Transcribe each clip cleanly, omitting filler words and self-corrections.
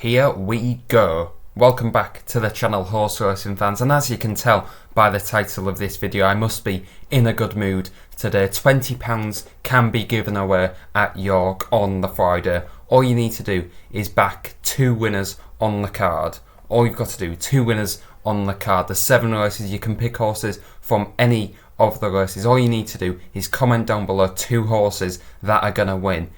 here we go. Welcome back to the channel, horse racing fans, and as you can tell by the title of this video, I must be in a good mood today. £20 can be given away at York on the Friday. All you need to do is back 2 winners on the card. All you've got to do, 2 winners on the card. There's 7 races. You can pick horses from any of the races. All you need to do is comment down below 2 horses that are going to win.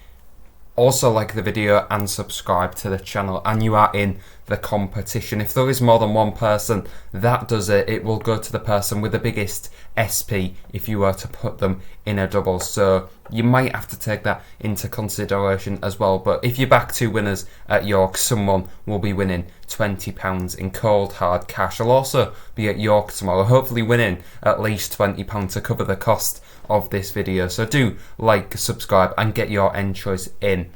Also like the video and subscribe to the channel, and you are in the competition. If there is more than one person that does it, it will go to the person with the biggest SP if you were to put them in a double. So you might have to take that into consideration as well. But if you back 2 winners at York, someone will be winning £20 in cold hard cash. I'll also be at York tomorrow, hopefully winning at least £20 to cover the cost of this video. So do like, subscribe and get your entries in.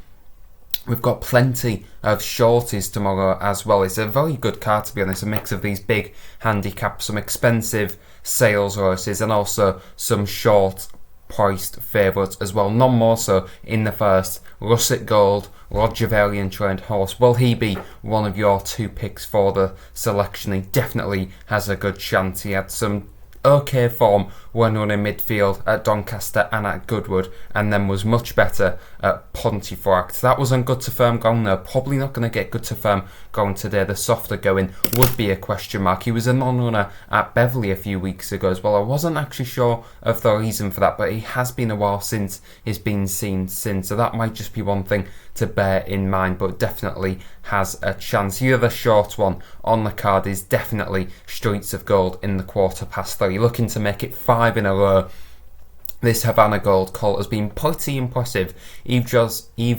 We've got plenty of shorties tomorrow as well. It's a very good card, to be honest, a mix of these big handicaps, some expensive sales races and also some short priced favourites as well. None more so in the first. Russet Gold, Roger Varian trained horse. Will he be one of your 2 picks for the selection? He definitely has a good chance. He had some okay form when running midfield at Doncaster and at Goodwood, and then was much better at Pontefract. That was on good to firm going though. Probably not going to get good to firm going today. The softer going would be a question mark. He was a non-runner at Beverley a few weeks ago as well. I wasn't actually sure of the reason for that, but he has been a while since he's been seen since, so that might just be one thing to bear in mind, but definitely has a chance. Here the short one on the card is definitely Streets of Gold in the 3:15. Looking to make it 5 in a row. This Havana Gold colt has been pretty impressive. Eve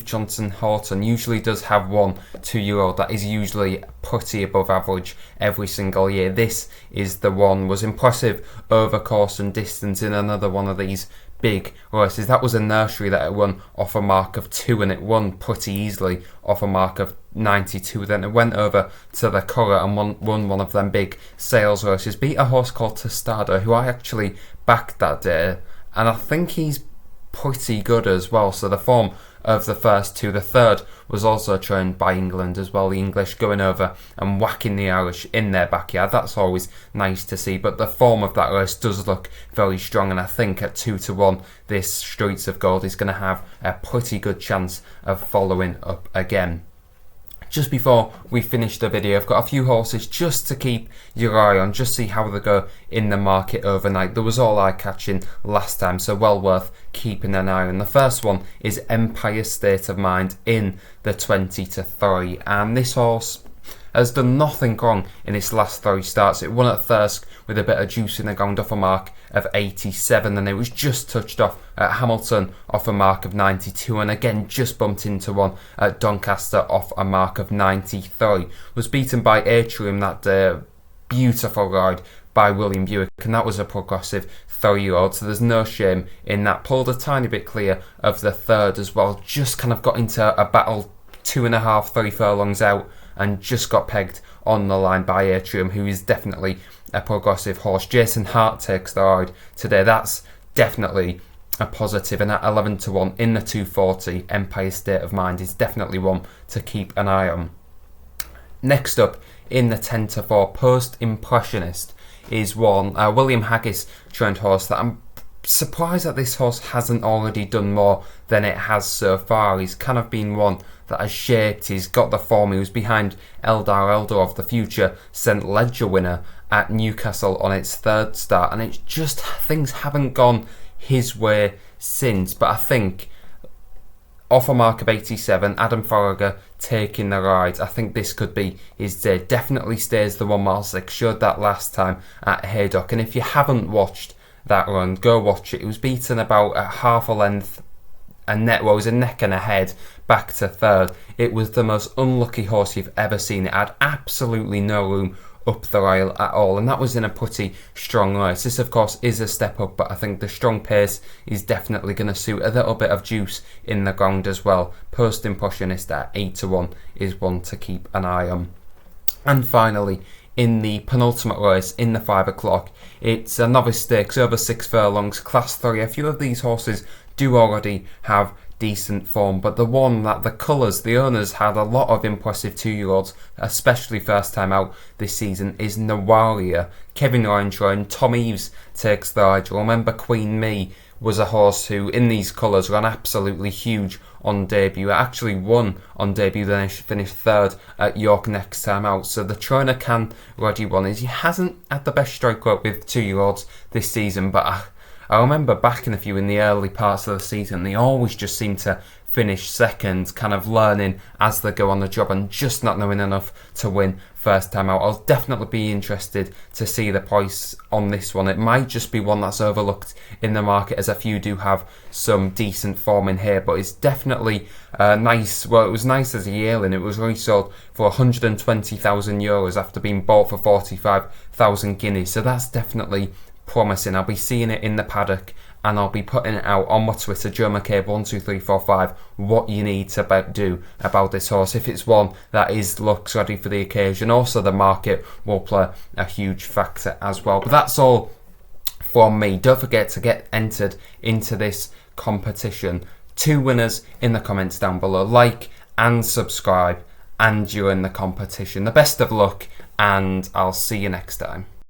Johnson Horton usually does have 1 2-year-old that is usually pretty above average every single year. This is the one, was impressive over course and distance in another one of these big races. That was a nursery that it won off a mark of 2, and it won pretty easily off a mark of 92. Then it went over to the Curragh and won one of them big sales races. Beat a horse called Tostado, who I actually backed that day, and I think he's pretty good as well. So the form of the first 2, the third was also trained by England as well. The English going over and whacking the Irish in their backyard. That's always nice to see. But the form of that race does look very strong, and I think at 2-1, this Streets of Gold is going to have a pretty good chance of following up again. Just before we finish the video, I've got a few horses just to keep your eye on, just see how they go in the market overnight. There was all eye-catching last time, so well worth keeping an eye on. The first one is Empire State of Mind in the 20-3, and this horse has done nothing wrong in its last 3 starts. It won at Thirsk with a bit of juice in the ground off a mark of 87, and it was just touched off at Hamilton off a mark of 92, and again just bumped into one at Doncaster off a mark of 93. Was beaten by Atrium that day. Beautiful ride by William Buick, and that was a progressive 3-year-old, so there's no shame in that. Pulled a tiny bit clear of the third as well. Just kind of got into a battle 2.5-3 furlongs out and just got pegged on the line by Atrium, who is definitely a progressive horse. Jason Hart takes the ride today. That's definitely a positive, and at 11-1 in the 240, Empire State of Mind is definitely one to keep an eye on. Next up in the 10-4, Post Impressionist is one William Haggis trained horse that I'm surprised that this horse hasn't already done more than it has so far. He's kind of been one that has shaped. He's got the form. He was behind Eldar Eldorov, the future St Ledger winner at Newcastle on its 3rd start, and it's just things haven't gone his way since. But I think off a mark of 87, Adam Farragher taking the ride, I think this could be his day. Definitely stays the 1 mile 6, showed that last time at Haydock, and if you haven't watched that run, go watch it. It was beaten about a half a length, it was a neck and a head back to 3rd. It was the most unlucky horse you've ever seen. It had absolutely no room up the rail at all, and that was in a pretty strong race. This of course is a step up, but I think the strong pace is definitely going to suit. A little bit of juice in the ground as well. Post Impressionist at 8-1 is one to keep an eye on. And finally, in the penultimate race in the 5 o'clock, it's a novice stakes over 6 furlongs, class 3. A few of these horses do already have decent form. But the one that the colours, the owners had a lot of impressive 2-year-olds, especially first time out this season, is Nawalia. Kevin Ryan and Tom Eves takes the idol. Remember Queen Me was a horse who, in these colours, ran absolutely huge on debut. It actually won on debut, then finished third at York next time out. So the trainer can ready one is he hasn't had the best strike rate with 2-year-olds this season, but I remember backing a few in the early parts of the season. They always just seem to finish second, kind of learning as they go on the job and just not knowing enough to win first time out. I'll definitely be interested to see the price on this one. It might just be one that's overlooked in the market, as a few do have some decent form in here, but it's definitely nice. Well, it was nice as a yearling. It was resold for €120,000 after being bought for 45,000 guineas, so that's definitely promising. I'll be seeing it in the paddock, and I'll be putting it out on my Twitter, Joe McCabe12345, what you need to do about this horse. If it's one that looks ready for the occasion, also the market will play a huge factor as well. But that's all from me. Don't forget to get entered into this competition. 2 winners in the comments down below. Like and subscribe, and you're in the competition. The best of luck, and I'll see you next time.